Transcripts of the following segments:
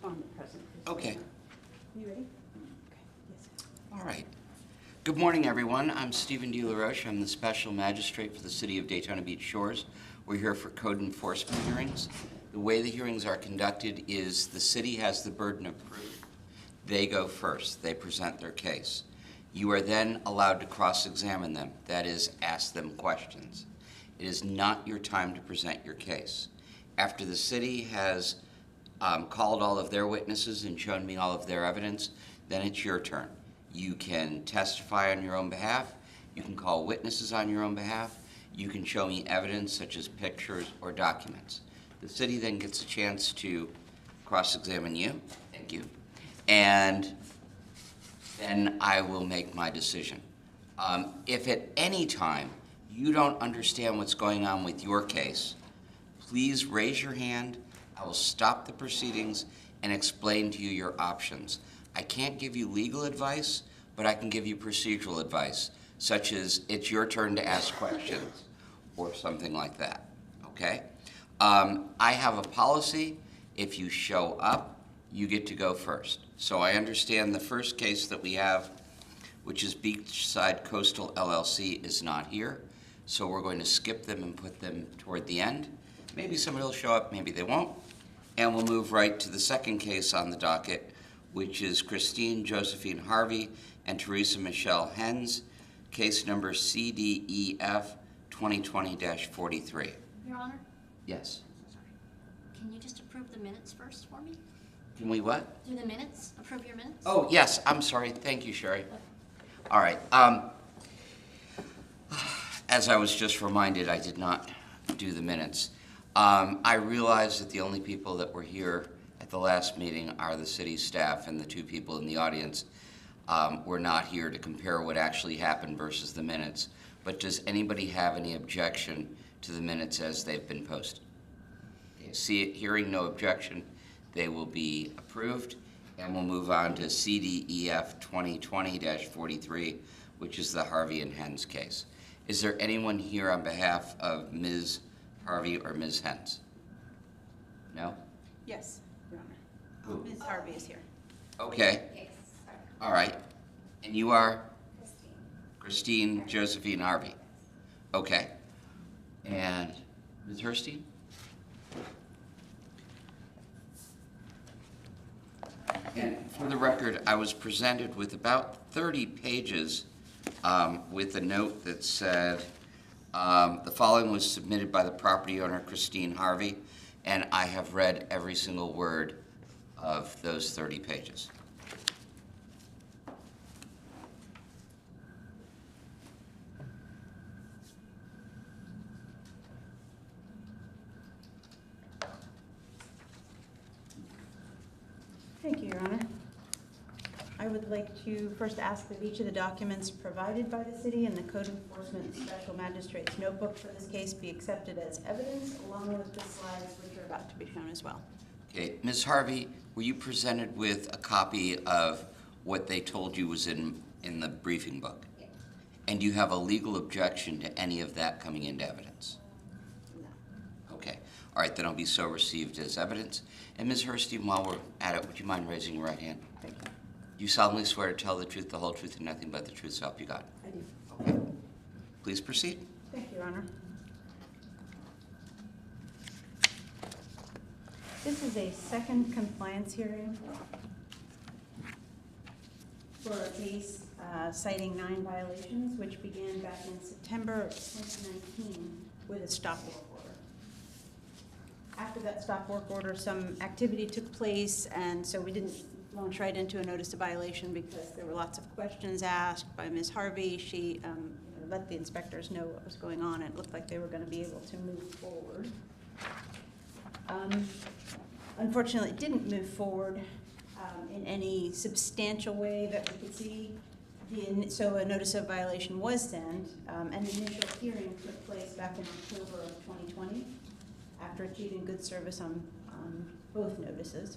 respondent present. Okay. You ready? Okay. Yes. All right. Good morning, everyone. I'm Stephen DeLaRoche. I'm the Special Magistrate for the City of Daytona Beach Shores. We're here for code enforcement hearings. The way the hearings are conducted is the city has the burden of proof. They go first. They present their case. You are then allowed to cross-examine them, that is, ask them questions. It is not your time to present your case. After the city has called all of their witnesses and shown me all of their evidence, then it's your turn. You can testify on your own behalf. You can call witnesses on your own behalf. You can show me evidence such as pictures or documents. The city then gets a chance to cross-examine you. Thank you. And then I will make my decision. If at any time you don't understand what's going on with your case, please raise your hand. I will stop the proceedings and explain to you your options. I can't give you legal advice, but I can give you procedural advice, such as it's your turn to ask questions or something like that, okay? I have a policy. If you show up, you get to go first. So I understand the first case that we have, which is Beachside Coastal LLC, is not here. So we're going to skip them and put them toward the end. Maybe somebody will show up, maybe they won't. And we'll move right to the second case on the docket, which is Christine Josephine Harvey and Teresa Michelle Hens, case number CDEF 2020-43. Your Honor? Yes. Can you just approve the minutes first for me? Can we what? Do the minutes? Approve your minutes? Oh, yes, I'm sorry. Thank you, Sherry. All right. As I was just reminded, I did not do the minutes. I realize that the only people that were here at the last meeting are the city staff, and the two people in the audience were not here to compare what actually happened versus the minutes. But does anybody have any objection to the minutes as they've been posted? Hearing no objection, they will be approved, and we'll move on to CDEF 2020-43, which is the Harvey and Hens case. Is there anyone here on behalf of Ms. Harvey or Ms. Hens? No? Yes, Your Honor. Who? Ms. Harvey is here. Okay. Yes. All right. And you are? Christine. Christine Josephine Harvey. Okay. And Ms. Herstein? And for the record, I was presented with about 30 pages with a note that said, the following was submitted by the property owner, Christine Harvey, and I have read every single word of those 30 pages. Thank you, Your Honor. I would like to first ask that each of the documents provided by the city and the Code Enforcement Special Magistrate's notebook for this case be accepted as evidence, along with the slides which are about to be shown as well. Okay, Ms. Harvey, were you presented with a copy of what they told you was in the briefing book? Yeah. And do you have a legal objection to any of that coming into evidence? No. Okay. All right, then it'll be so received as evidence. And Ms. Herstein, while we're at it, would you mind raising your right hand? Thank you. You solemnly swear to tell the truth, the whole truth, and nothing but the truth, so help you God. I do. Okay. Please proceed. Thank you, Your Honor. This is a second compliance hearing for a case citing 9 violations, which began back in September of 2019 with a stop work order. After that stop work order, some activity took place, and so we didn't launch right into a notice of violation because there were lots of questions asked by Ms. Harvey. She let the inspectors know what was going on. It looked like they were going to be able to move forward. Unfortunately, it didn't move forward in any substantial way that we could see. So a notice of violation was sent. An initial hearing took place back in October of 2020 after achieving good service on both notices,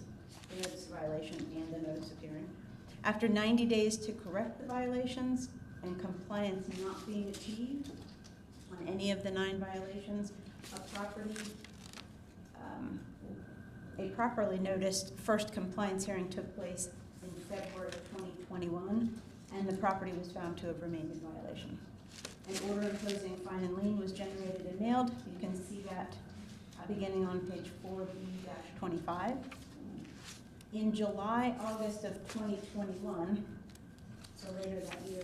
the notice of violation and the notice of hearing. After 90 days to correct the violations and compliance not being achieved on any of the 9 violations, a a properly noticed first compliance hearing took place in February of 2021, and the property was found to have remained in violation. An order imposing a fine and lien was generated and mailed. You can see that beginning on page 4B-25. In July, August of 2021, so later that year,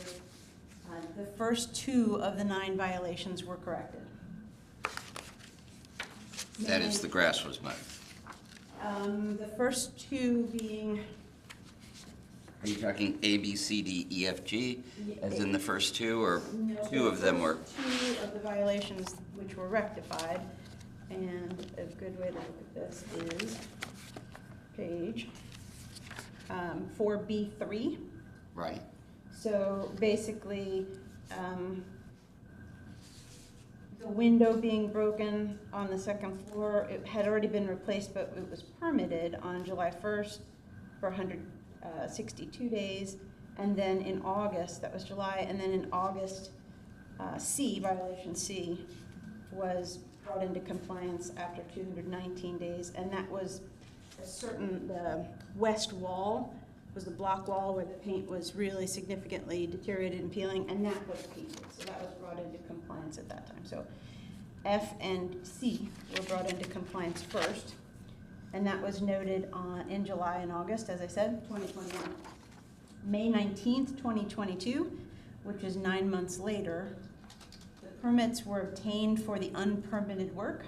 the first 2 of the 9 violations were corrected. That is, the grass was mowed. The first 2 being, Are you talking A, B, C, D, E, F, G, as in the first 2, or no, 2 of them were? 2 of the violations which were rectified, and a good way to look at this is page 4B3. Right. So basically, the window being broken on the second floor, it had already been replaced, but it was permitted on July 1st for 162 days. And then in August, that was July, and then in August, C, violation C, was brought into compliance after 219 days. And that was the west wall was the block wall where the paint was really significantly deteriorated and peeling, and that was painted. So that was brought into compliance at that time. So F and C were brought into compliance first, and that was noted in July and August, as I said, 2021. May 19th, 2022, which is 9 months later, the permits were obtained for the unpermitted work.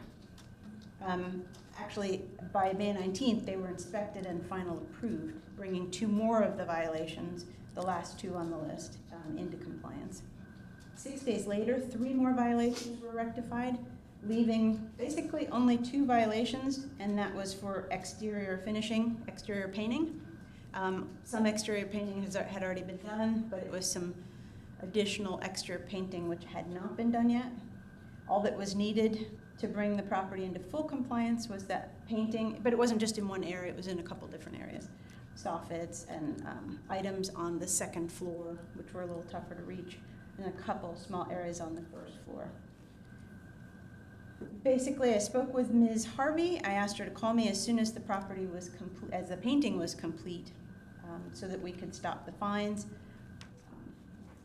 Actually, by May 19th, they were inspected and final approved, bringing 2 more of the violations, the last 2 on the list, into compliance. 6 days later, 3 more violations were rectified, leaving basically only 2 violations, and that was for exterior finishing, exterior painting. Some exterior painting had already been done, but it was some additional exterior painting which had not been done yet. All that was needed to bring the property into full compliance was that painting, but it wasn't just in one area, it was in a couple different areas. Soffits and items on the second floor, which were a little tougher to reach, and a couple small areas on the first floor. Basically, I spoke with Ms. Harvey. I asked her to call me as soon as the property was complete, as the painting was complete, so that we could stop the fines.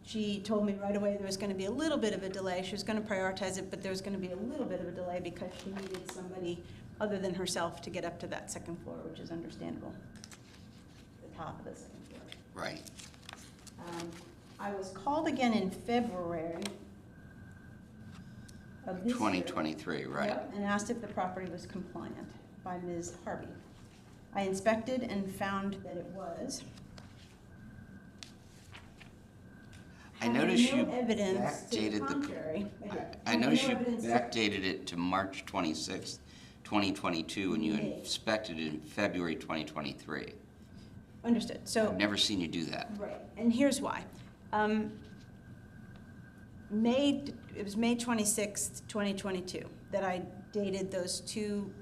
She told me right away there was going to be a little bit of a delay. She was going to prioritize it, but there was going to be a little bit of a delay because she needed somebody other than herself to get up to that second floor, which is understandable. The top of the second floor. Right. I was called again in February of this 2023, year, right. yep, and asked if the property was compliant by Ms. Harvey. I inspected and found that it was. I noticed you evidence to the backdated contrary. I noticed you backdated it to March 26th, 2022, and you inspected it in February 2023. Understood. So I've never seen you do that. right, and here's why. It was May 26th, 2022, that I dated those 2,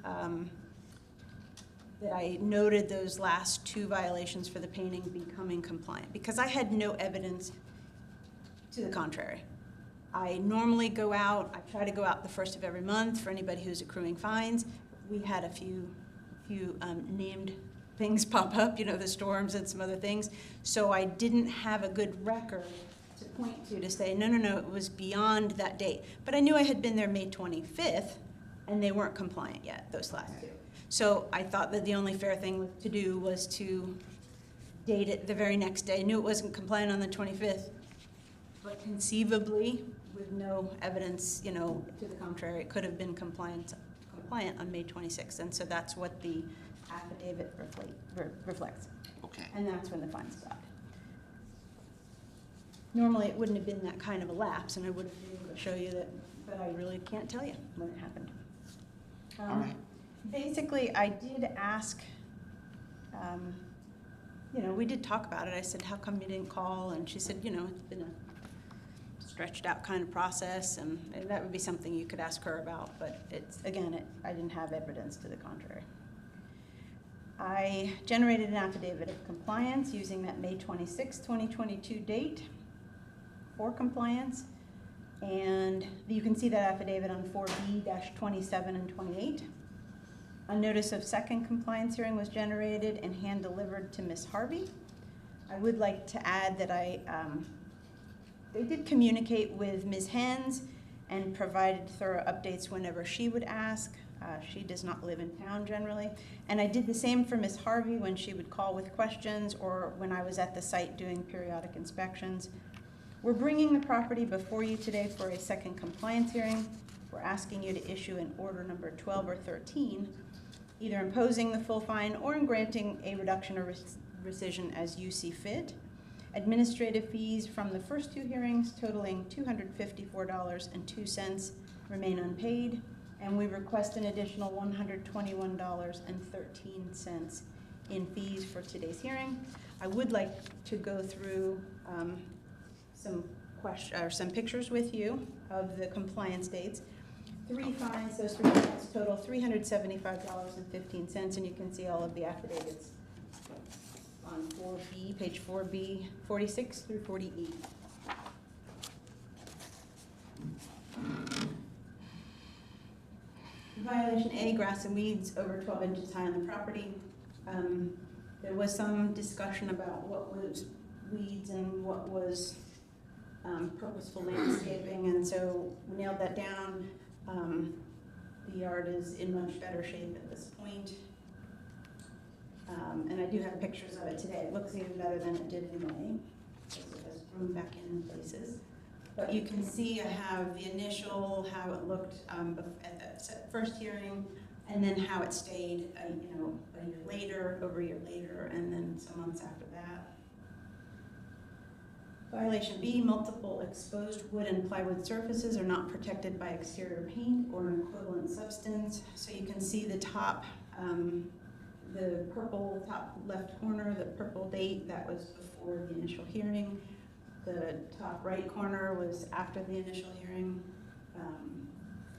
that I noted those last 2 violations for the painting becoming compliant, because I had no evidence to the contrary. I normally go out, I try to go out the first of every month for anybody who's accruing fines. We had a few named things pop up, the storms and some other things. So I didn't have a good record to point to say, no, it was beyond that date. But I knew I had been there May 25th, and they weren't compliant yet, those last 2. So I thought that the only fair thing to do was to date it the very next day. I knew it wasn't compliant on the 25th, but conceivably, with no evidence, to the contrary, it could have been compliant on May 26th. And so that's what the affidavit reflects. Okay. And that's when the fine stopped. Normally, it wouldn't have been that kind of a lapse, and I would have been able to show you that, but I really can't tell you when it happened. All right. Basically, I did ask, we did talk about it. I said, how come you didn't call? And she said, it's been a stretched out kind of process, and that would be something you could ask her about, but I didn't have evidence to the contrary. I generated an affidavit of compliance using that May 26, 2022 date for compliance, and you can see that affidavit on 4B-27 and 28. A notice of second compliance hearing was generated and hand-delivered to Ms. Harvey. I would like to add that they did communicate with Ms. Hens and provided thorough updates whenever she would ask. She does not live in town generally. And I did the same for Ms. Harvey when she would call with questions or when I was at the site doing periodic inspections. We're bringing the property before you today for a second compliance hearing. We're asking you to issue an order number 12 or 13, either imposing the full fine or in granting a reduction or rescission as you see fit. Administrative fees from the first two hearings totaling $254.02 remain unpaid, and we request an additional $121.13 in fees for today's hearing. I would like to go through some pictures with you of the compliance dates. Three fines, those three fines total $375.15, and you can see all of the affidavits on 4B, page 4B, 46 through 40E. Violation A, grass and weeds over 12 inches high on the property. There was some discussion about what was weeds and what was purposeful landscaping, and so we nailed that down. The yard is in much better shape at this point. And I do have pictures of it today. It looks even better than it did in May, because it has grown back in places. But you can see I have the initial, how it looked at that first hearing, and then how it stayed, a year later, over a year later, and then some months after that. Violation B, multiple exposed wood and plywood surfaces are not protected by exterior paint or an equivalent substance. So you can see the top, the purple top left corner, the purple date, that was before the initial hearing. The top right corner was after the initial hearing,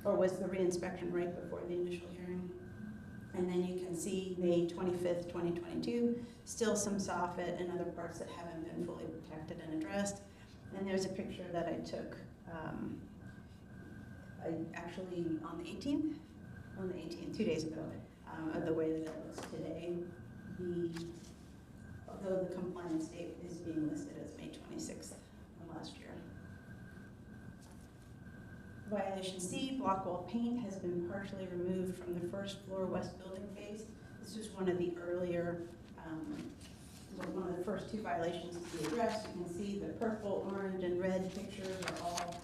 or was the reinspection right before the initial hearing. And then you can see May 25th, 2022, still some soffit and other parts that haven't been fully protected and addressed. And there's a picture that I took actually on the 18th, 2 days ago, of the way that it looks today. Although the compliance date is being listed as May 26th of last year. Violation C, block wall paint has been partially removed from the first floor west building face. This was one of the earlier, one of the first two violations to be addressed. You can see the purple, orange, and red pictures are all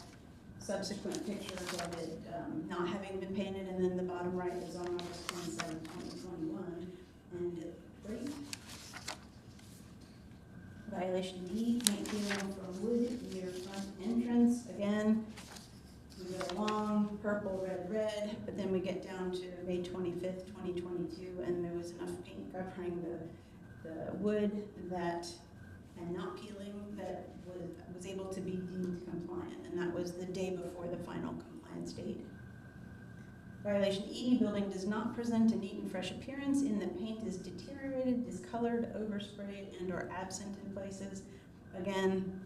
subsequent pictures of it not having been painted, and then the bottom right is on August 27, 2021, and it looked great. Violation D, paint peeling from wood near front entrance. Again, we go along, purple, red, red, but then we get down to May 25th, 2022, and there was enough paint covering the wood that, and not peeling, that was able to be deemed compliant, and that was the day before the final compliance date. Violation E, building does not present a neat and fresh appearance in that paint is deteriorated, discolored, oversprayed, and or absent in places. Again,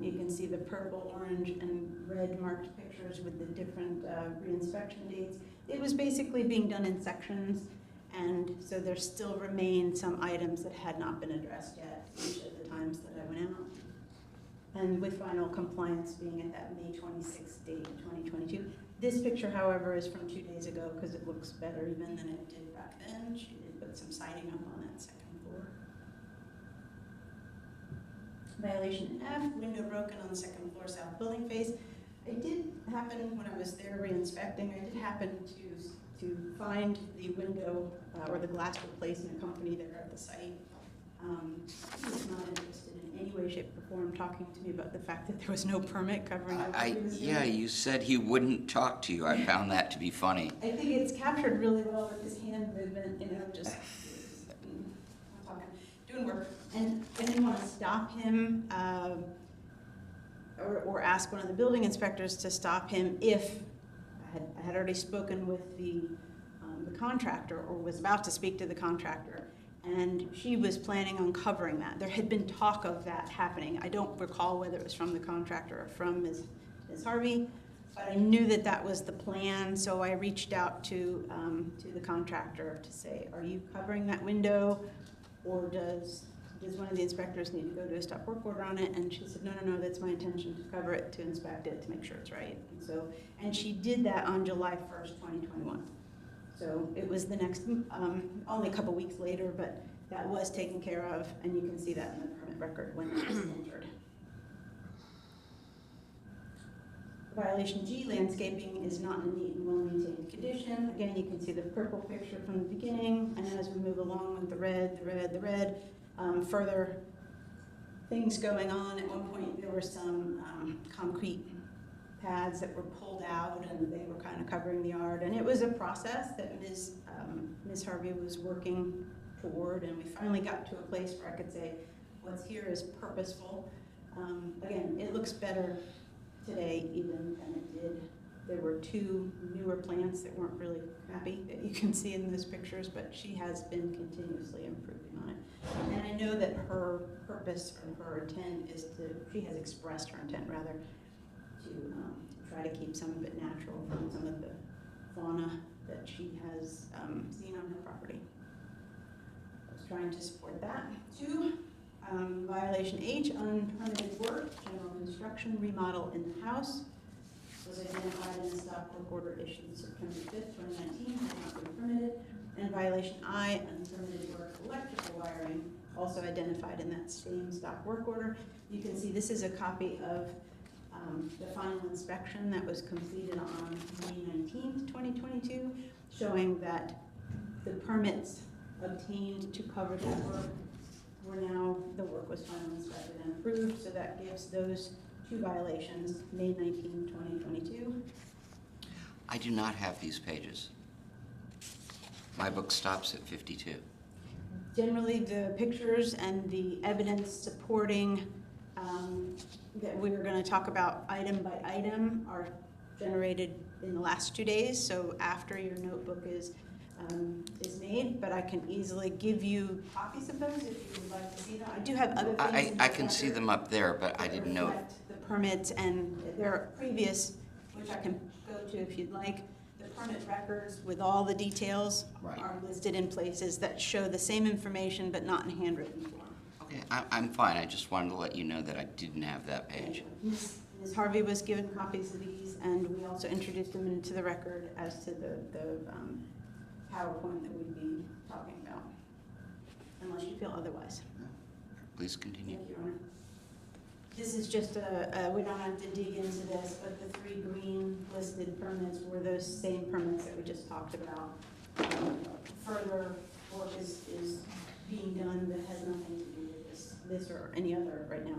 you can see the purple, orange, and red marked pictures with the different reinspection dates. It was basically being done in sections, and so there still remain some items that had not been addressed yet each of the times that I went out. And with final compliance being at that May 26th date, 2022. This picture, however, is from 2 days ago because it looks better even than it did back then. She did put some siding up on that second floor. Violation F, window broken on the second floor south building face. It did happen when I was there re-inspecting. I did happen to find the window or the glass replaced in a company there at the site. He was not interested in any way, shape, or form talking to me about the fact that there was no permit covering what he was doing. Yeah, you said he wouldn't talk to you. I found that to be funny. I think it's captured really well with his hand movement, just talking, doing work. And I didn't want to stop him or ask one of the building inspectors to stop him if I had already spoken with the contractor or was about to speak to the contractor. And she was planning on covering that. There had been talk of that happening. I don't recall whether it was from the contractor or from Ms. Harvey, But I knew that that was the plan, so I reached out to the contractor to say, are you covering that window? Or does one of the inspectors need to go do a stop work order on it? And she said, no, that's my intention, to cover it, to inspect it, to make sure it's right. And she did that on July 1st, 2021. So it was the next, only a couple weeks later, but that was taken care of, and you can see that in the permit record when it was entered. Violation G, landscaping is not in a neat and well-maintained condition. Again, you can see the purple picture from the beginning, and as we move along with the red, further things going on. At one point, there were some concrete pads that were pulled out, and they were kind of covering the yard. And it was a process that Ms. Harvey was working toward, and we finally got to a place where I could say, what's here is purposeful. Again, it looks better today even than it did. There were two newer plants that weren't really happy that you can see in those pictures, but she has been continuously improving on it. And I know that her purpose or her intent is she has expressed her intent rather, to try to keep some of it natural from some of the fauna that she has seen on her property. I was trying to support that. 2, violation H, unpermitted work, general construction, remodel in the house, was identified in the stop work order issued September 5th, 2019, had not been permitted. And violation I, unpermitted work, electrical wiring, also identified in that same stop work order. You can see this is a copy of the final inspection that was completed on May 19th, 2022, showing that the permits obtained to cover that work the work was finally inspected and approved, so that gives those 2 violations, May 19, 2022. I do not have these pages. My book stops at 52. Generally, the pictures and the evidence supporting that we're going to talk about item by item are generated in the last 2 days, so after your notebook is made, but I can easily give you copies of those if you would like to see them. I do have other things. I can see them up there, but I didn't know. The permits, and there are previous, which I can go to if you'd like. The permit records with all the details are listed in places that show the same information but not in handwritten form. Okay, I'm fine. I just wanted to let you know that I didn't have that page. Ms. Harvey was given copies of these, and we also introduced them into the record as to the PowerPoint that we'd be talking about, unless you feel otherwise. No. Please continue. Thank you, Your Honor. This is just we don't have to dig into this, but the 3 green listed permits were those same permits that we just talked about. Further work is being done that has nothing to do with this or any other right now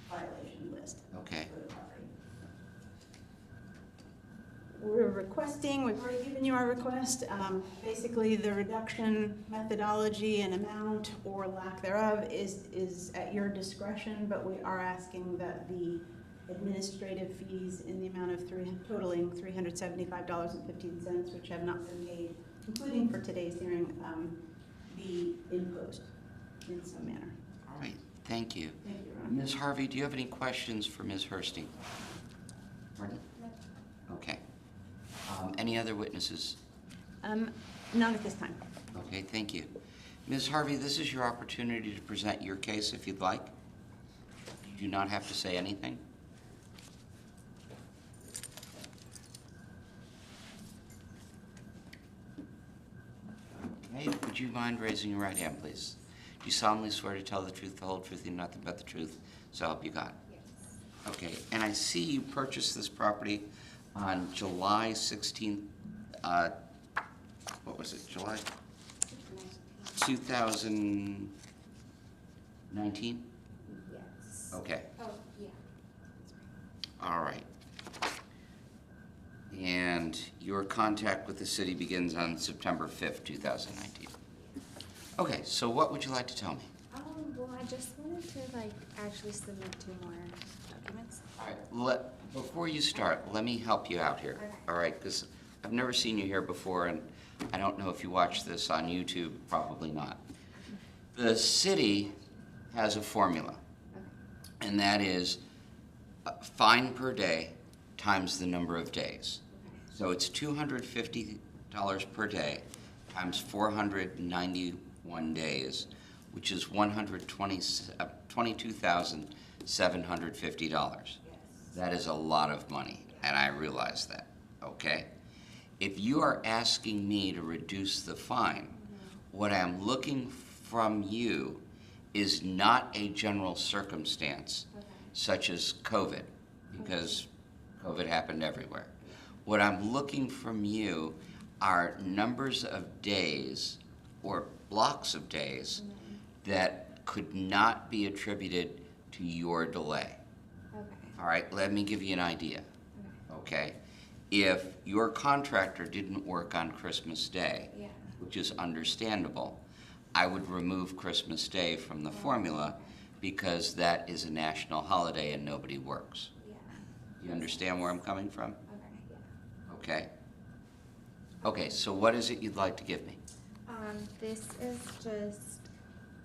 violation list. Okay. For the property. We're requesting, we've already given you our request, basically the reduction methodology and amount or lack thereof is at your discretion, but we are asking that the administrative fees in the amount of totaling $375.15, which have not been paid, including for today's hearing, be imposed in some manner. All right, thank you. Thank you, Ron. Ms. Harvey, do you have any questions for Ms. Hurstein? Pardon? Okay. Any other witnesses? Not at this time. Okay, thank you. Ms. Harvey, this is your opportunity to present your case if you'd like. You do not have to say anything. Okay, would you mind raising your right hand, please? Do you solemnly swear to tell the truth, the whole truth, and nothing but the truth, so help you God? Yes. Okay, and I see you purchased this property on July 16th, what was it, July 2019? Yes. Okay, Oh, yeah. all right. And your contact with the city begins on September 5th, 2019. Okay, so what would you like to tell me? Well, I just wanted to actually submit 2 more documents. All right, before you start, let me help you out here, Okay. all right? Because I've never seen you here before, and I don't know if you watch this on YouTube, probably not. The city has a formula, and that is fine per day times the number of days. So it's $250 per day times 491 days, which is $22,750. That is a lot of money, and I realize that, okay? If you are asking me to reduce the fine, what I'm looking from you is not a general circumstance such as COVID, because COVID happened everywhere. What I'm looking from you are numbers of days or blocks of days that could not be attributed to your delay. All right, let me give you an idea, okay? If your contractor didn't work on Christmas Day, which is understandable, I would remove Christmas Day from the formula because that is a national holiday and nobody works. You understand where I'm coming from? Okay? Okay, so what is it you'd like to give me? This is just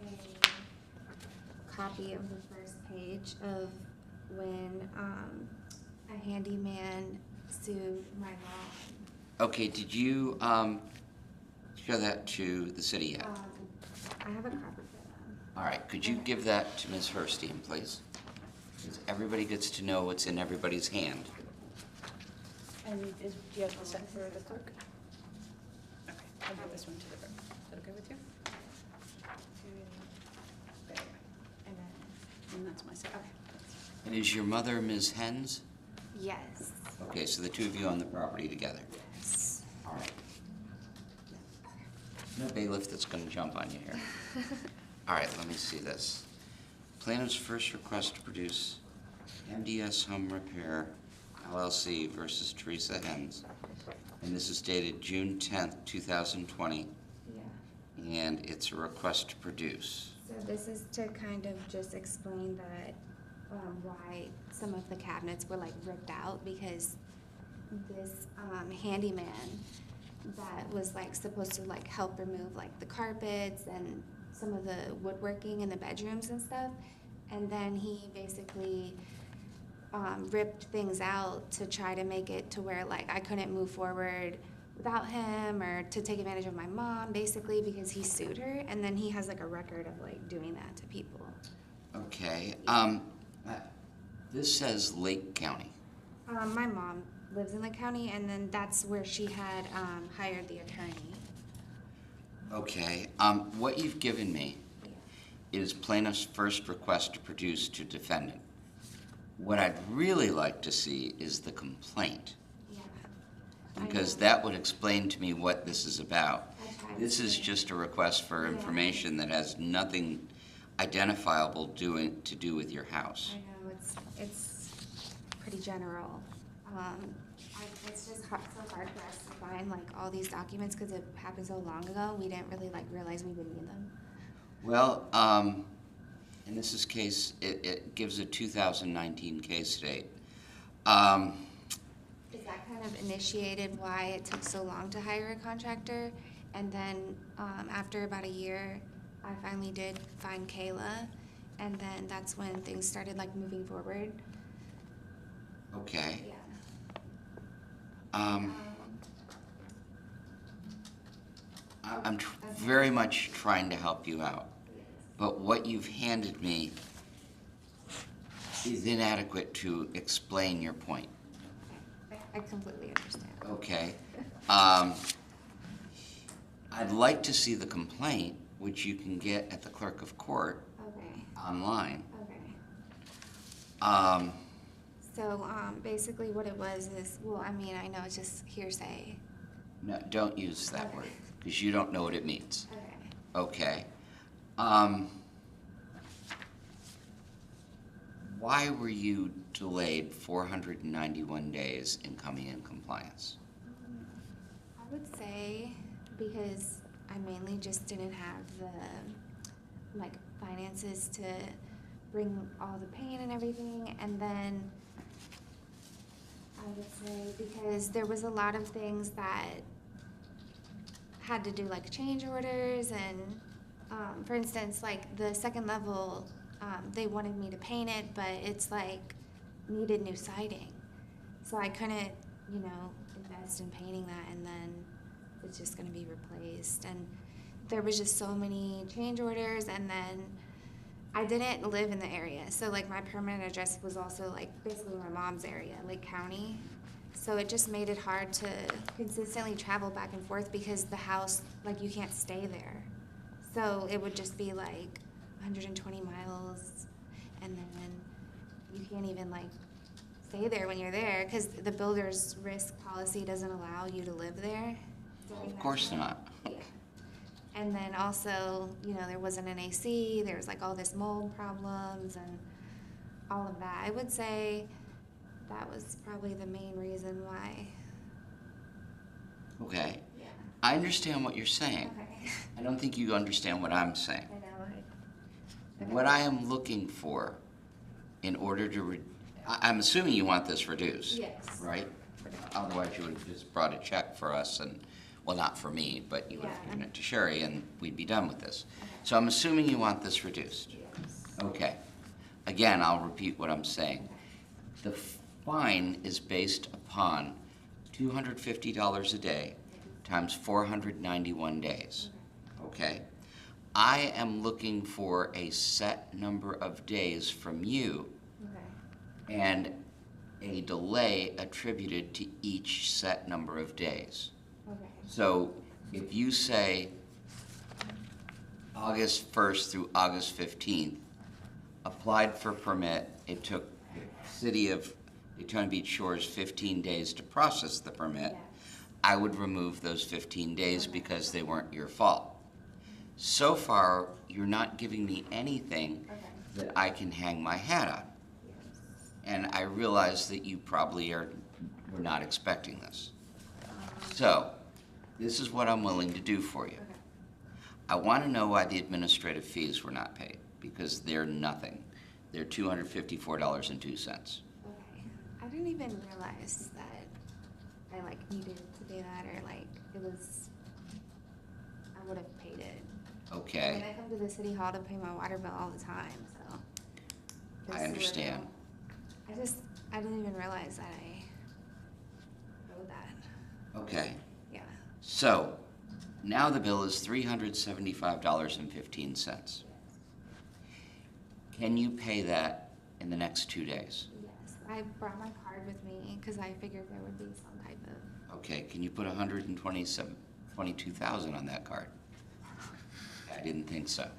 a copy of the first page of when a handyman sued my mom. Okay, did you show that to the city yet? I have a copy for them. All right, could you give that to Ms. Herstein, please? Because everybody gets to know what's in everybody's hand. And do you have the set for the clerk? Okay, I'll give this one to the clerk. Is that okay with you? There you go. And that's my set. Okay. And is your mother Ms. Hens? Yes. Okay, so the two of you own the property together. Yes. All right. No bailiff that's going to jump on you here. All right, let me see this. Plaintiff's first request to produce MDS Home Repair LLC versus Teresa Hens. And this is dated June 10th, 2020. Yeah. And it's a request to produce. So this is to kind of just explain that why some of the cabinets were like ripped out, because this handyman that was like supposed to like help remove like the carpets and some of the woodworking in the bedrooms and stuff, and then he basically ripped things out to try to make it to where like I couldn't move forward without him, or to take advantage of my mom, basically, because he sued her, and then he has like a record of like doing that to people. Okay. This says Lake County. My mom lives in the county, and then that's where she had hired the attorney. Okay. What you've given me is plaintiff's first request to produce to defendant. What I'd really like to see is the complaint, Yeah. because that would explain to me what this is about. This is to. just a request for information that has nothing identifiable to do with your house. I know, it's pretty general. It's just so hard for us to find like all these documents because it happened so long ago. We didn't really like realize we would need them. Well, in this case, it gives a 2019 case date. Is that kind of initiated why it took so long to hire a contractor? And then after about a year, I finally did find Kayla, and then that's when things started like moving forward. Okay. Yeah. I'm very much trying to help you out, but what you've handed me is inadequate to explain your point. I completely understand. Okay. I'd like to see the complaint, which you can get at the clerk of court Okay. online. Okay. So basically what it was is, well, I mean, I know it's just hearsay. No, don't use that word, because you don't know what it means. Okay. Okay. Why were you delayed 491 days in coming in compliance? I would say because I mainly just didn't have the like finances to bring all the paint and everything, and then I would say because there was a lot of things that had to do like change orders, and for instance, like the second level, they wanted me to paint it, but it's like needed new siding. So I couldn't, you know, invest in painting that, and then it's just gonna be replaced. And there was just so many change orders, and then I didn't live in the area. So like my permanent address was also like basically my mom's area, Lake County. So it just made it hard to consistently travel back and forth because the house, like you can't stay there. So it would just be like 120 miles, and then you can't even like stay there when you're there because the builder's risk policy doesn't allow you to live there. Of course not. Yeah. And then also, you know, there wasn't an AC, there was like all this mold problems and all of that. I would say that was probably the main reason why. Okay. Yeah. I understand what you're saying. Okay. I don't think you understand what I'm saying. I know. What I am looking for in order to, I'm assuming you want this reduced. Yes. Right? Otherwise you would have just brought a check for us and, well, not for me, but you would have Yeah. given it to Sherry and we'd be done with this. Okay. So I'm assuming you want this reduced. Yes. Okay. Again, I'll repeat what I'm saying. The fine is based upon $250 a day times 491 days. Okay? I am looking for a set number of days from you Okay. and a delay attributed to each set number of days. Okay. So if you say August 1st through August 15th, applied for permit, it took the City of Daytona Beach Shores 15 days to process the permit, Yes. I would remove those 15 days Okay. because they weren't your fault. So far, you're not giving me anything Okay. that I can hang my hat on. Yes. And I realize that you probably were not expecting this. So, this is what I'm willing to do for you. Okay. I want to know why the administrative fees were not paid, because they're nothing. They're $254.02. Okay. I didn't even realize that I like needed to do that, or like it was, I would have paid it. I mean, Okay, I come to the city hall to pay my water bill all the time, so. I this understand. little- I didn't even realize that I owed that. Okay. Yeah. So, now the bill is $375.15. Can you pay that in the next 2 days? Yes. I brought my card with me because I figured there would be some type of. Okay, can you put 122,000 on that card? I didn't think so.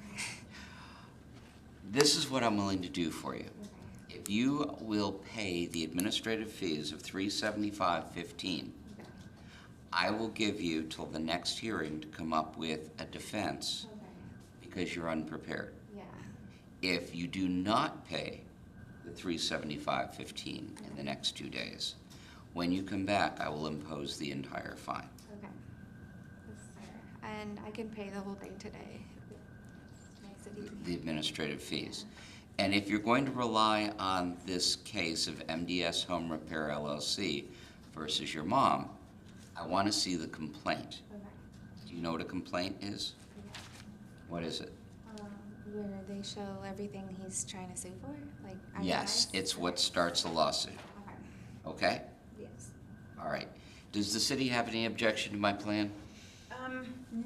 This is what I'm willing to do for you. Okay. If you will pay the administrative fees of $375.15, Okay. I will give you till the next hearing to come up with a defense Okay. because you're unprepared. Yeah. If you do not pay the $375.15 in the next 2 days, when you come back, I will impose the entire fine. Okay. That's fair. And I can pay the whole thing today. Makes it easy. The administrative fees. And if you're going to rely on this case of MDS Home Repair LLC versus your mom, I want to see the complaint. Okay. Do you know what a complaint is? Yeah. What is it? Where they show everything he's trying to sue for, like. Yes, itemized? it's what starts a lawsuit. Okay. Okay? Yes. All right. Does the city have any objection to my plan?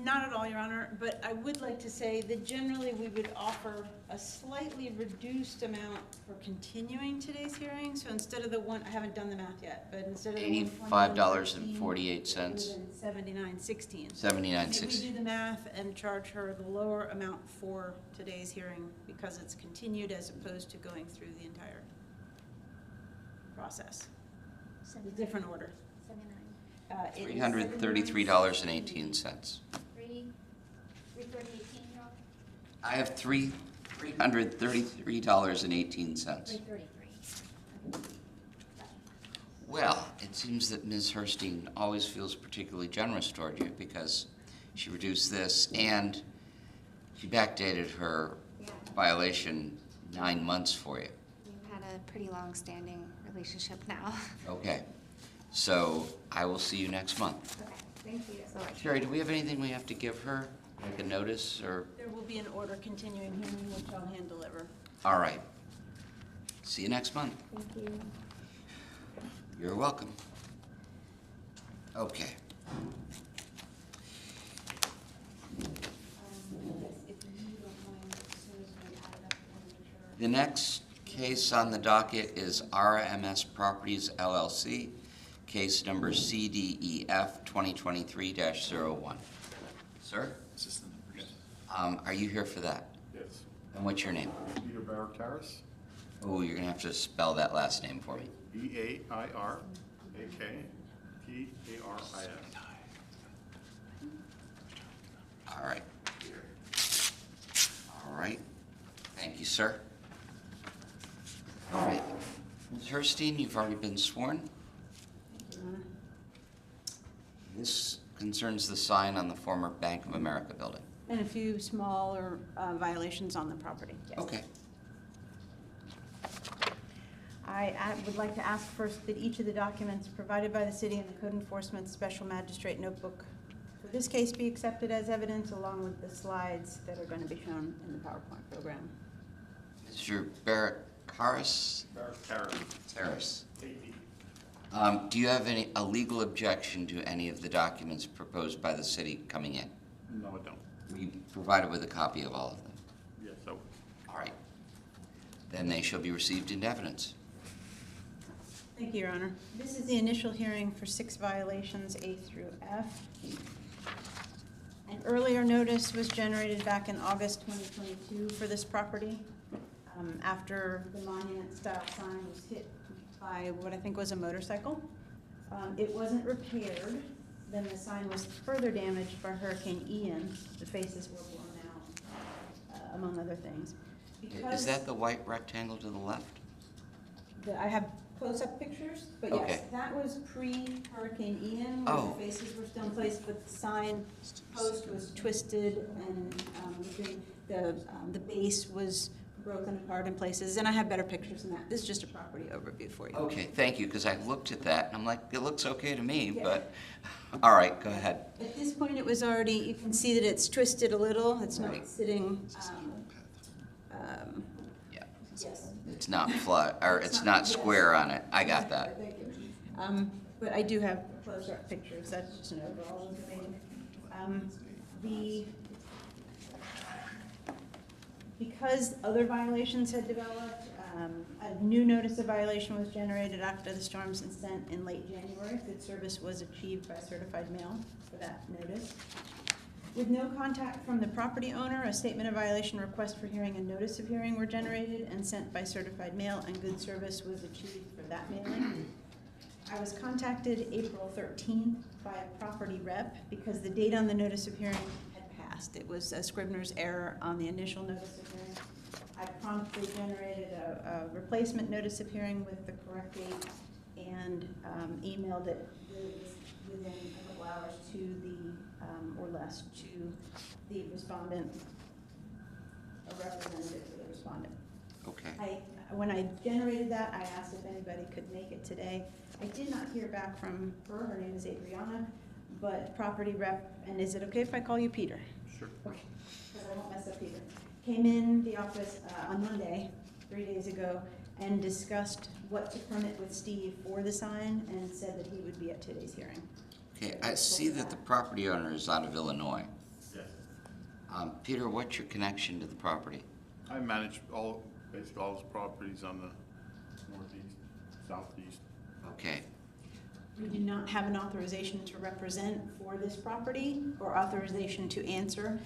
Not at all, Your Honor, but I would like to say that generally we would offer a slightly reduced amount for continuing today's hearing. So instead of I haven't done the math yet, but instead of the $85.48. $79.16. $79.60. Maybe we do the math and charge her the lower amount for today's hearing because it's continued as opposed to going through the entire process. It's a different order. 79. $333.18. 330.18, Rob? I have $333.18. 333. Well, it seems that Ms. Herstein always feels particularly generous toward you because she reduced this and she backdated her Yeah. violation 9 months for you. We've had a pretty long-standing relationship now. Okay, so I will see you next month. Okay, thank you so much. Sherry, do we have anything we have to give her, like a notice or? There will be an order continuing hearing which I'll hand deliver. All right. See you next month. Thank you. You're welcome. Okay. The next case on the docket is RMS Properties LLC, case number CDEF 2023-01. Sir? Is this the number? Yes. Are you here for that? Yes. And what's your name? Peter Barakaris, Oh, you're gonna have to spell that last name for me. B-A-I-R-A-K-P-A-R-I-S. All right. All right. Thank you, sir. All right. Ms. Herstein, you've already been sworn. This concerns the sign on the former Bank of America building. And a few smaller violations on the property, yes. Okay. I would like to ask first that each of the documents provided by the city and the code enforcement special magistrate notebook for this case be accepted as evidence, along with the slides that are going to be shown in the PowerPoint program. Mr. Barakaris? Barakaris. Harris. A-D. Do you have a legal objection to any of the documents proposed by the city coming in? No, I don't. Were you provided with a copy of all of them? Yes, so, All right. Then they shall be received into evidence. Thank you, Your Honor. This is the initial hearing for 6 violations, A through F. An earlier notice was generated back in August 2022 for this property, after the monument-style sign was hit by what I think was a motorcycle. It wasn't repaired. Then the sign was further damaged by Hurricane Ian. The faces were blown out, among other things. Is that the white rectangle to the left? I have close-up pictures, but Okay. yes, that was pre-Hurricane Ian, where Oh. the faces were still in place, but the sign post was twisted and the base was broken apart in places, and I have better pictures than that. This is just a property overview for you. Okay, thank you, because I looked at that and I'm like, it looks okay to me, Yeah. but, all right, go ahead. At this point, it was already, you can see that it's twisted a little. It's Right. not sitting, Yeah, yes. it's not flat, or it's not yes. square on it. I got that. Thank you. But I do have close-up pictures. That's just an overall information. Because other violations had developed, a new notice of violation was generated after the storms and sent in late January. Good service was achieved by certified mail for that notice. With no contact from the property owner, a statement of violation request for hearing and notice of hearing were generated and sent by certified mail, and good service was achieved for that mailing. I was contacted April 13th by a property rep because the date on the notice of hearing had passed. It was a Scrivener's error on the initial notice of hearing. I promptly generated a replacement notice of hearing with the correct date and emailed it within a couple hours to the, or less, to the respondent, a representative for the respondent. Okay. When I generated that, I asked if anybody could make it today. I did not hear back from her name is Adriana, but property rep, and is it okay if I call you Peter? sure. Okay, because I won't mess up Peter. Came in the office on Monday, 3 days ago, and discussed what to permit with Steve for the sign, and said that he would be at today's hearing. Okay, I see that the property owner is out of Illinois. Yes. Peter, what's your connection to the property? I manage basically all his properties on the northeast, southeast. Okay, We do not have an authorization to represent for this property or authorization to answer.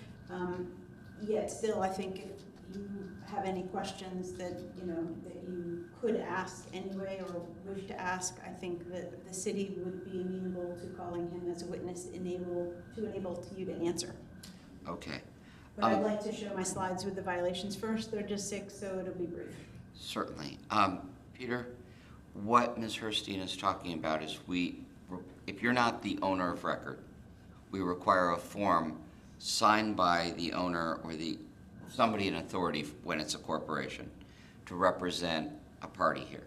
Yet still, I think if you have any questions that, that you could ask anyway or wish to ask, I think that the city would be amenable to calling him as a witness to enable you to answer. okay. But I'd like to show my slides with the violations first. They're just 6, so it'll be brief. Certainly. Peter, what Ms. Herstein is talking about is if you're not the owner of record, we require a form signed by the owner or somebody in authority when it's a corporation to represent a party here.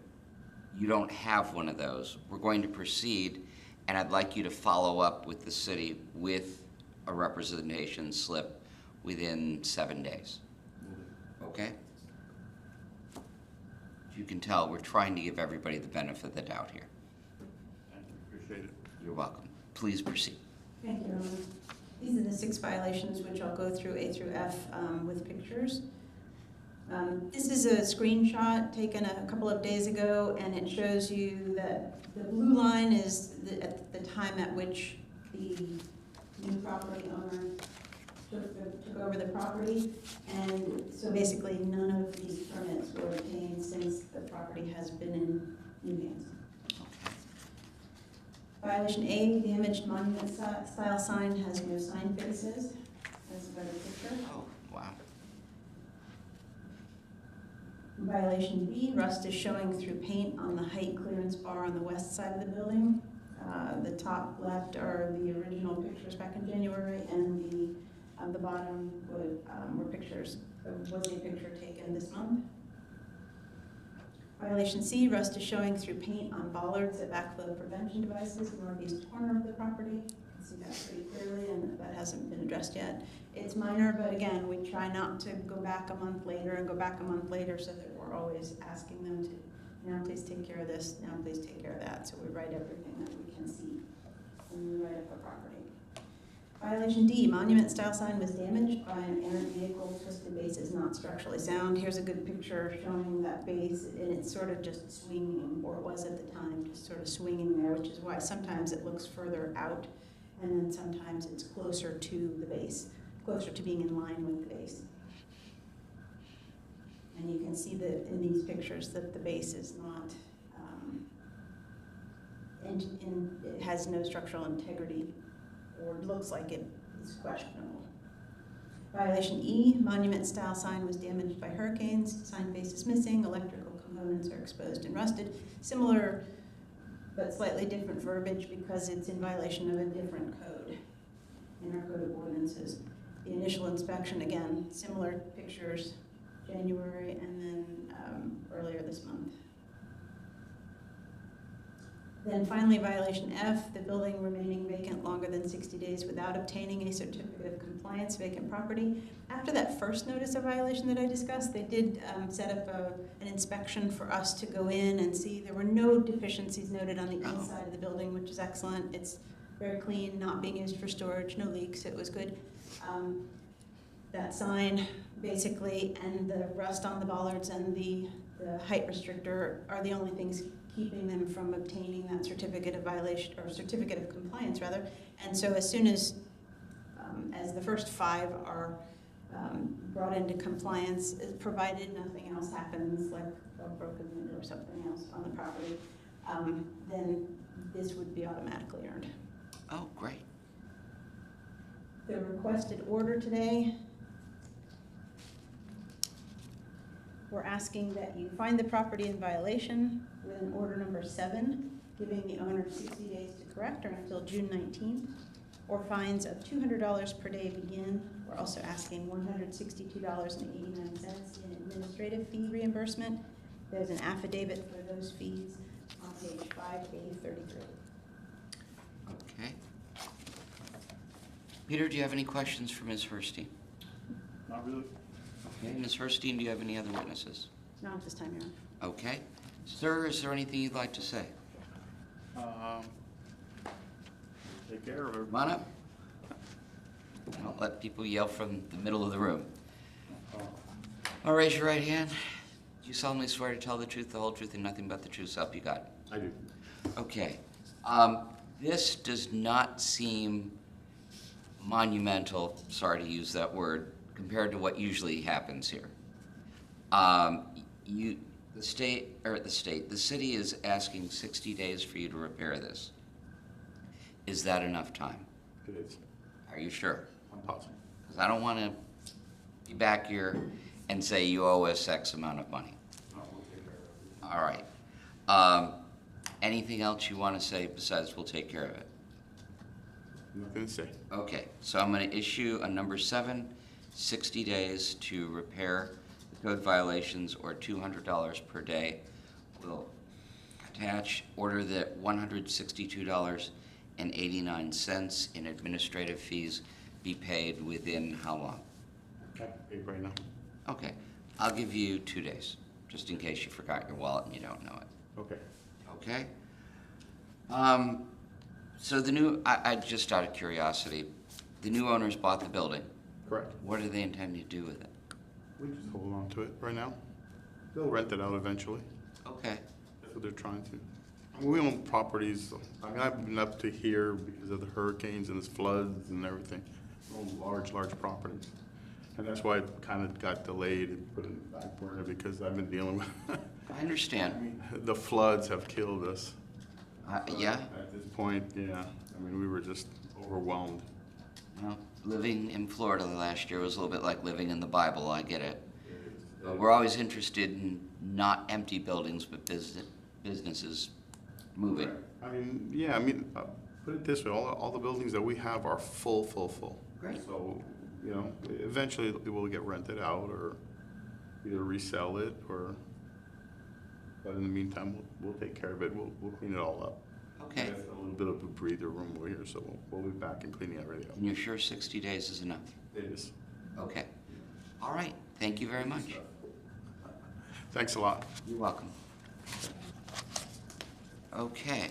You don't have one of those. We're going to proceed, and I'd like you to follow up with the city with a representation slip within 7 days. Okay? As you can tell, we're trying to give everybody the benefit of the doubt here. appreciate it. You're welcome. Please proceed. Thank you, Ellen. These are the 6 violations, which I'll go through A through F with pictures. This is a screenshot taken a couple of days ago, and it shows you that the blue line is at the time at which the new property owner took over the property. And so basically, none of these permits were obtained since the property has been in new hands. Violation A, damaged monument style sign has no sign faces. That's a better picture. Oh, wow. Violation B, rust is showing through paint on the height clearance bar on the west side of the building. The top left are the original pictures back in January, and the bottom were pictures, was a picture taken this month. Violation C, rust is showing through paint on bollards at backflow prevention devices, northeast corner of the property. You can see that pretty clearly, and that hasn't been addressed yet. It's minor, but again, we try not to go back a month later and go back a month later, so that we're always asking them to, now please take care of this, now please take care of that. So we write everything that we can see when we write up a property. Violation D, monument style sign was damaged by an errant vehicle. Twisted base is not structurally sound. Here's a good picture showing that base, and it's sort of just swinging, or it was at the time, just sort of swinging there, which is why sometimes it looks further out, and then sometimes it's closer to the base, closer to being in line with the base. And you can see that in these pictures that the base is not, it has no structural integrity, or looks like it is questionable. Violation E, monument style sign was damaged by hurricanes, sign base is missing, electrical components are exposed and rusted. Similar but slightly different verbiage because it's in violation of a different code in our code of ordinances. The initial inspection, again, similar pictures, January and then earlier this month. Then finally, violation F, the building remaining vacant longer than 60 days without obtaining a certificate of compliance, vacant property. After that first notice of violation that I discussed, they did set up an inspection for us to go in and see. There were no deficiencies noted on the inside of the building, which is excellent. It's very clean, not being used for storage, no leaks, it was good. That sign, basically, and the rust on the bollards and the height restrictor are the only things keeping them from obtaining that certificate of violation, or certificate of compliance rather. And so as soon as the first 5 are brought into compliance, provided nothing else happens, like a broken window or something else on the property, then this would be automatically earned. Oh, great. The requested order today, we're asking that you find the property in violation with an order number 7, giving the owner 60 days to correct, or until June 19th, or fines of $200 per day begin. We're also asking $162.89 in administrative fee reimbursement. There's an affidavit for those fees on page 5A33. Okay. Peter, do you have any questions for Ms. Herstein? Not really. Okay, Ms. Herstein, do you have any other witnesses? Not at this time, Your Honor. Okay. Sir, is there anything you'd like to say? Take care of her. Come on up. Don't let people yell from the middle of the room. I'll raise your right hand. Do you solemnly swear to tell the truth, the whole truth, and nothing but the truth, so help you God? I do. Okay. This does not seem monumental, sorry to use that word, compared to what usually happens here. The city is asking 60 days for you to repair this. Is that enough time? It is. Are you sure? 1,000. Because I don't want to be back here and say you owe us X amount of money. No, we'll take care of it. All right. Anything else you want to say besides we'll take care of it? Nothing to say. Okay, so I'm going to issue a number 7, 60 days to repair the code violations, or $200 per day. We'll attach, order that $162.89 in administrative fees be paid within how long? Okay, pay right now. Okay, I'll give you 2 days, just in case you forgot your wallet and you don't know it. Okay. Okay? So just out of curiosity, the new owners bought the building. Correct. What do they intend to do with it? We just hold on to it right now. They'll rent it out eventually. Okay. That's what they're trying to. I mean, we own properties. I mean, I've been up to here because of the hurricanes and the floods and everything. We own large properties. And that's why it kind of got delayed and put in the back burner because I've been dealing with I understand. the floods have killed us. Yeah, At this point, yeah. I mean, we were just overwhelmed. well, living in Florida last year was a little bit like living in the Bible, I get it. But we're always interested in not empty buildings, but businesses moving. I mean, yeah, I mean, put it this way, all the buildings that we have are full. Great. So, you know, eventually it will get rented out or either resell it or, but in the meantime, we'll take care of it. We'll clean it all up. Okay. That's a little bit of a breather room over here, so we'll be back and cleaning everything up. And you're sure 60 days is enough? It is. Okay. All right. Thank you very much. Thanks a lot. You're welcome. Okay.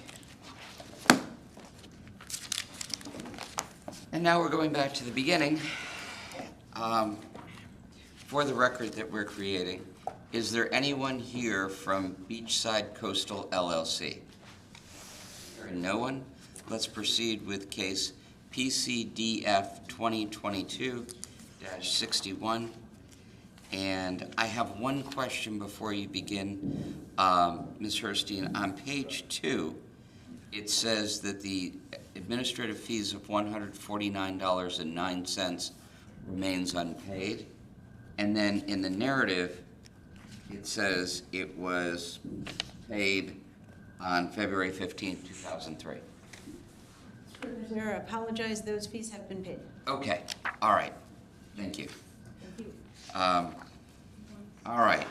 And now we're going back to the beginning. For the record that we're creating, is there anyone here from Beachside Coastal LLC? Hearing no one, let's proceed with case PCDF 2022-61. And I have one question before you begin. Ms. Herstein, on page 2, it says that the administrative fees of $149.09 remains unpaid. And then in the narrative, it says it was paid on February 15th, 2003. Sir, I apologize, those fees have been paid. Okay, all right, thank you. Thank you. All right.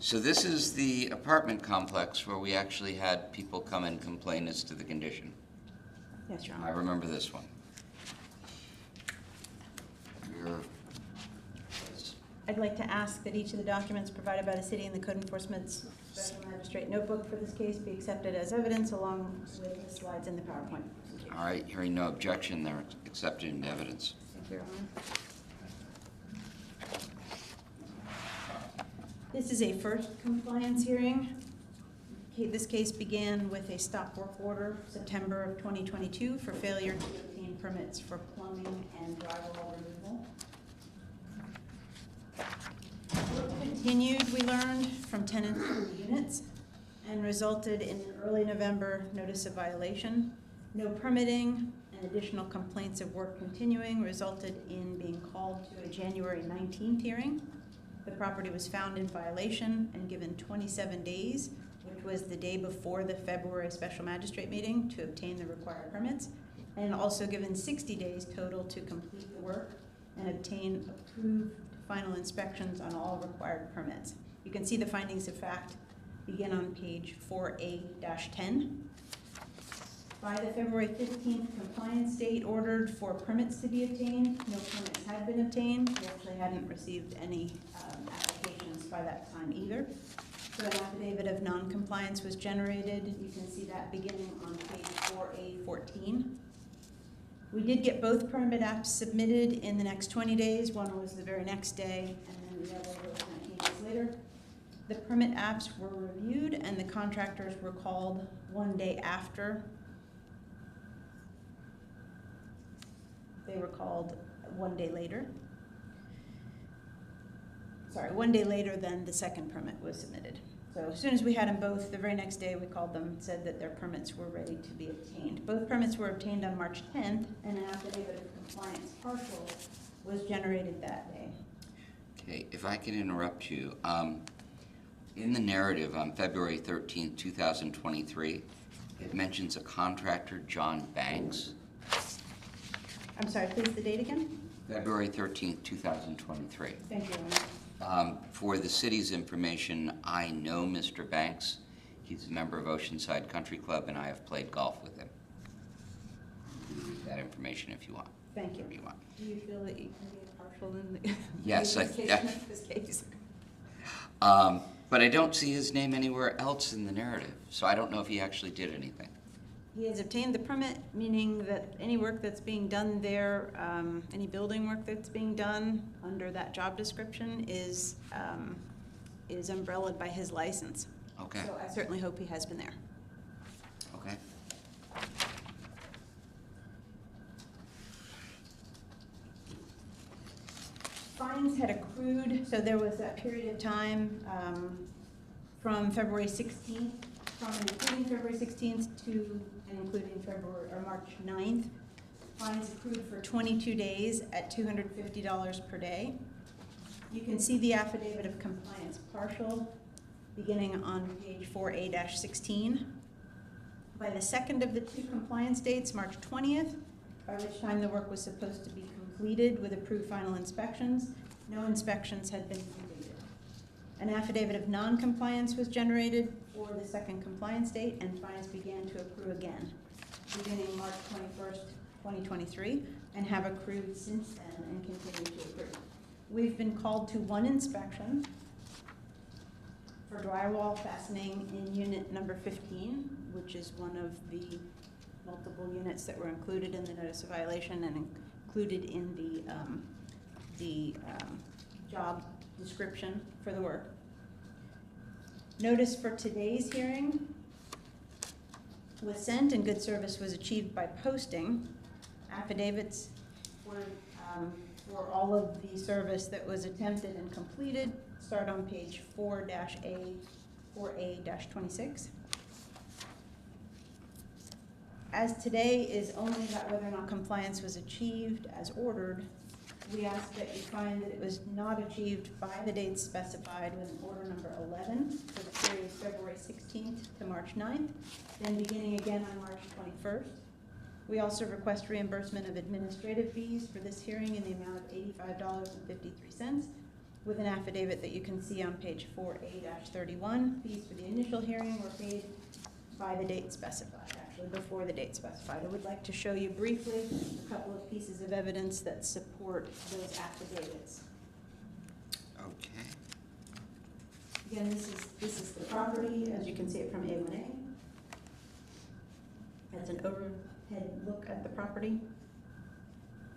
So this is the apartment complex where we actually had people come and complain as to the condition. Yes, Your I Honor. remember this one. I'd like to ask that each of the documents provided by the city and the code enforcement's special magistrate notebook for this case be accepted as evidence along with the slides in the PowerPoint presentation. All right, hearing no objection, they're accepted into evidence. Thank you, Your Honor. This is a first compliance hearing. Okay, this case began with a stop work order September of 2022 for failure to obtain permits for plumbing and drywall removal. Work continued, we learned, from tenants in the units and resulted in an early November notice of violation. No permitting and additional complaints of work continuing resulted in being called to a January 19th hearing. The property was found in violation and given 27 days, which was the day before the February special magistrate meeting, to obtain the required permits, and also given 60 days total to complete the work and obtain approved final inspections on all required permits. You can see the findings of fact begin on page 4A-10. By the February 15th compliance date ordered for permits to be obtained, no permits had been obtained. We actually hadn't received any applications by that time either. So an affidavit of non-compliance was generated. You can see that beginning on page 4A-14. We did get both permit apps submitted in the next 20 days. One was the very next day, and then the other was 19 days later. The permit apps were reviewed, and the contractors were called one day after. They were called one day later. Sorry, one day later than the second permit was submitted. So as soon as we had them both, the very next day we called them, said that their permits were ready to be obtained. Both permits were obtained on March 10th, and an affidavit of compliance partial was generated that day. Okay, if I can interrupt you. In the narrative on February 13th, 2023, it mentions a contractor, John Banks. I'm sorry, please, the date again? February 13th, 2023. Thank you, Your Honor. For the city's information, I know Mr. Banks. He's a member of Oceanside Country Club, and I have played golf with him. You can read that information if you want. Thank you. If you want. Do you feel that you can be partial in the Yes, the investigation of this case? But I don't see his name anywhere else in the narrative, so I don't know if he actually did anything. He has obtained the permit, meaning that any work that's being done there, any building work that's being done under that job description is umbrellaed by his license. Okay, So I certainly hope he has been there. okay. Fines had accrued, so there was that period of time from February 16th, from including February 16th to and including February or March 9th. Fines accrued for 22 days at $250 per day. You can see the affidavit of compliance partial beginning on page 4A-16. By the second of the two compliance dates, March 20th, by which time the work was supposed to be completed with approved final inspections, no inspections had been completed. An affidavit of non-compliance was generated for the second compliance date, and fines began to accrue again, beginning March 21st, 2023, and have accrued since then and continue to accrue. We've been called to one inspection for drywall fastening in unit number 15, which is one of the multiple units that were included in the notice of violation and included in the job description for the work. Notice for today's hearing was sent and good service was achieved by posting. Affidavits for all of the service that was attempted and completed start on page 4A-26. As today is only about whether or not compliance was achieved as ordered, we ask that you find that it was not achieved by the dates specified with order number 11 for the period February 16th to March 9th, then beginning again on March 21st. We also request reimbursement of administrative fees for this hearing in the amount of $85.53 with an affidavit that you can see on page 4A-31. Fees for the initial hearing were paid by the date specified, actually before the date specified. I would like to show you briefly a couple of pieces of evidence that support those affidavits. Okay. Again, this is the property, as you can see it from A1A. That's an overhead look at the property.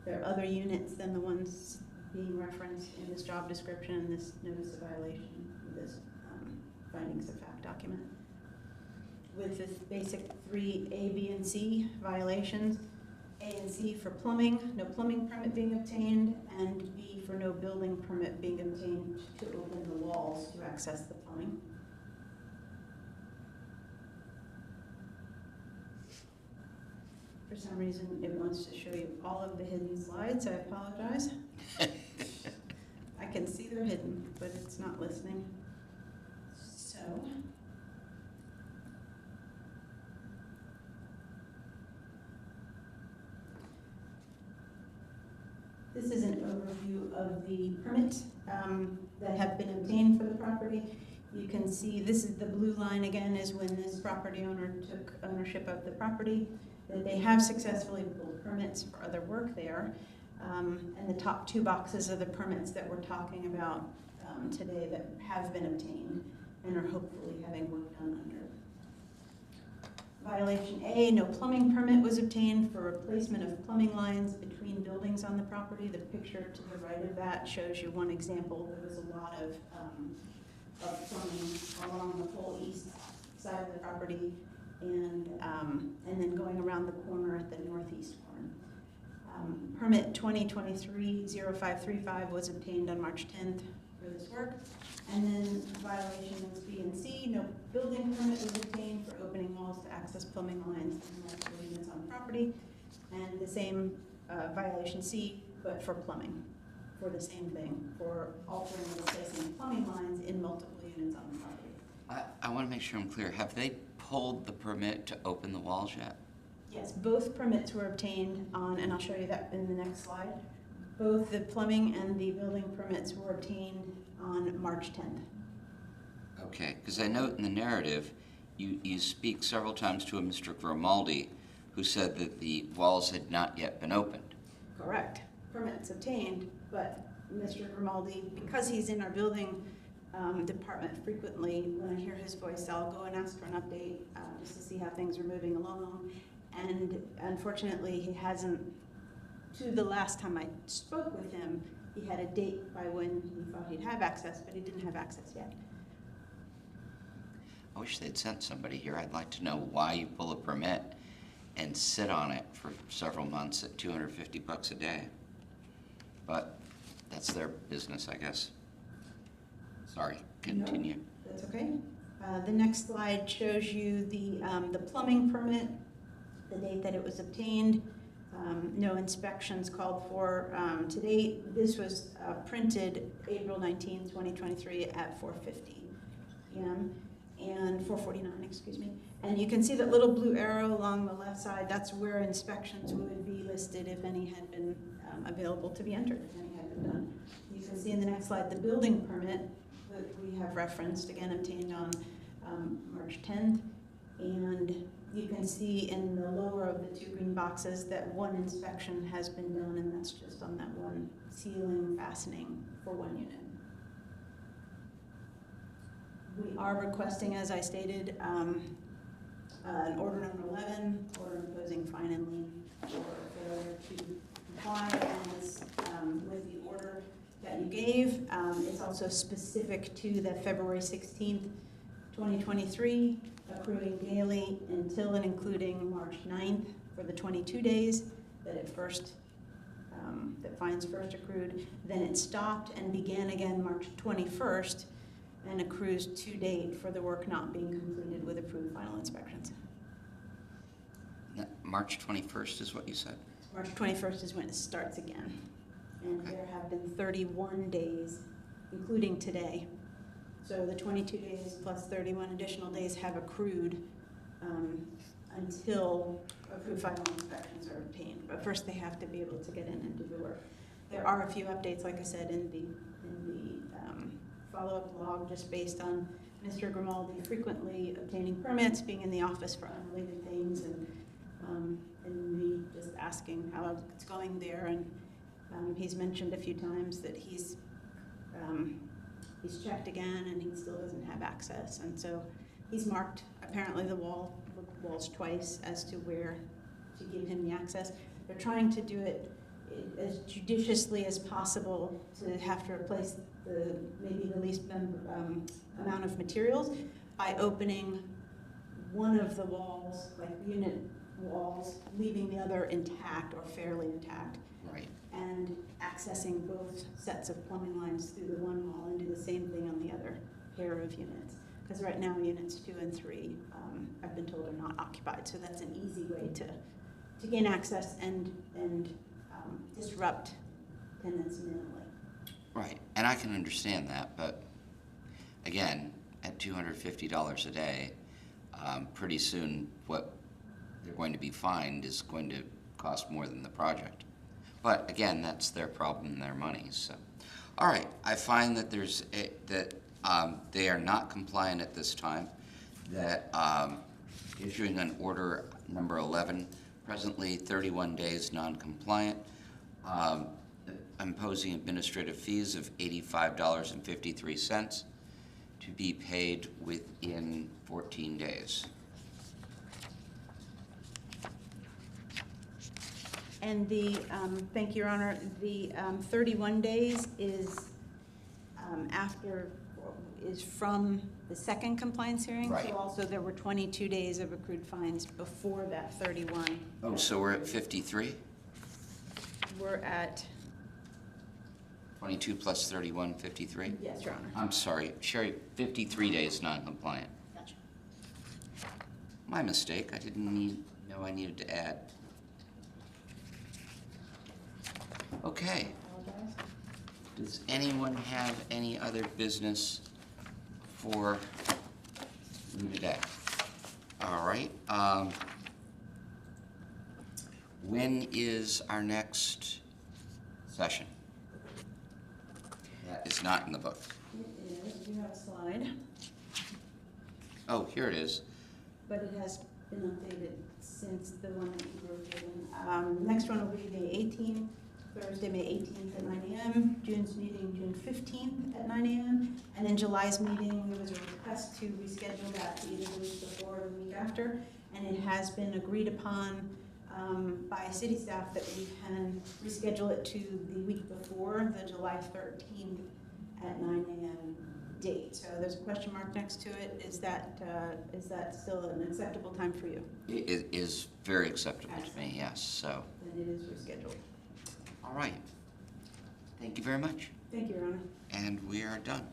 There are other units than the ones being referenced in this job description and this notice of violation, this findings of fact document. With the basic 3 A, B, and C violations, A and C for plumbing, no plumbing permit being obtained, and B for no building permit being obtained to open the walls to access the plumbing. For some reason, it wants to show you all of the hidden slides. I apologize. I can see they're hidden, but it's not listening. So, this is an overview of the permits that have been obtained for the property. You can see this is the blue line again is when this property owner took ownership of the property, that they have successfully pulled permits for other work there. And the top 2 boxes are the permits that we're talking about today that have been obtained and are hopefully having work done under. Violation A, no plumbing permit was obtained for replacement of plumbing lines between buildings on the property. The picture to the right of that shows you one example. There was a lot of plumbing along the whole east side of the property and then going around the corner at the northeast corner. Permit 2023-0535 was obtained on March 10th for this work. And then violations B and C, no building permit was obtained for opening walls to access plumbing lines in multiple units on the property. And the same violation C, but for plumbing, for the same thing, for altering and replacing plumbing lines in multiple units on the property. I want to make sure I'm clear. Have they pulled the permit to open the walls yet? Yes, both permits were obtained on, and I'll show you that in the next slide. Both the plumbing and the building permits were obtained on March 10th. Okay, because I note in the narrative, you speak several times to a Mr. Grimaldi, who said that the walls had not yet been opened. Correct. Permits obtained, but Mr. Grimaldi, because he's in our building department frequently. When I hear his voice, I'll go and ask for an update just to see how things are moving along. And unfortunately, he hasn't, to the last time I spoke with him, he had a date by when he thought he'd have access, but he didn't have access yet. I wish they'd sent somebody here. I'd like to know why you pull a permit and sit on it for several months at $250 a day. But that's their business, I guess. Sorry, continue. No, that's okay. The next slide shows you the plumbing permit, the date that it was obtained. No inspections called for to date. This was printed April 19, 2023 at 4:50 p.m. and 4:49, excuse me. And you can see that little blue arrow along the left side. That's where inspections would be listed if any had been available to be entered, if any had been done. You can see in the next slide the building permit that we have referenced, again obtained on March 10th. And you can see in the lower of the two green boxes that one inspection has been done, and that's just on that one ceiling fastening for one unit. We are requesting, as I stated, an order number 11, order imposing fine and lien for failure to comply with the order that you gave. It's also specific to the February 16th, 2023, accruing daily until and including March 9th for the 22 days that it first, that fines first accrued. Then it stopped and began again March 21st and accrues to date for the work not being completed with approved final inspections. March 21st is what you said? March 21st is when it starts again. And there have been 31 days, including today. So the 22 days plus 31 additional days have accrued until approved final inspections are obtained. But first they have to be able to get in and do the work. There are a few updates, like I said, in the follow-up log, just based on Mr. Grimaldi frequently obtaining permits, being in the office for unrelated things, and me just asking how it's going there. And he's mentioned a few times that he's checked again and he still doesn't have access. And so he's marked apparently the walls twice as to where to give him the access. They're trying to do it as judiciously as possible to have to replace maybe the least amount of materials by opening one of the walls, like unit walls, leaving the other intact or fairly intact. Right. And accessing both sets of plumbing lines through the one wall and do the same thing on the other pair of units. Because right now units 2 and 3, I've been told, are not occupied. So that's an easy way to gain access and disrupt tenants minimally. Right, and I can understand that, but again, at $250 a day, pretty soon what they're going to be fined is going to cost more than the project. But again, that's their problem and their money. So, all right, I find that they are not compliant at this time. That issuing an order number 11, presently 31 days non-compliant, imposing administrative fees of $85.53 to be paid within 14 days. And thank you, Your Honor, the 31 days is from the second compliance hearing. Right. So also there were 22 days of accrued fines before that 31. Oh, so we're at 53? We're at, 22 plus 31, 53? yes, Your Honor. I'm sorry, Sherry, 53 days non-compliant. Gotcha. My mistake, I didn't know I needed to add. Okay. Apologize. Does anyone have any other business for me today? All right. When is our next session? That is not in the book. It is, you have a slide, Oh, here it is. but it has been updated since the one that you were given. Next one will be the 18th, Thursday, May 18th at 9 a.m., June's meeting, June 15th at 9 a.m., and then July's meeting, there was a request to reschedule that to either the week before or the week after, and it has been agreed upon by city staff that we can reschedule it to the week before, the July 13th at 9 a.m. date. So there's a question mark next to it. Is that still an acceptable time for you? It is very acceptable to me, yes, so, Then it is rescheduled. all right. Thank you very much, Thank you, Your Honor. and we are done.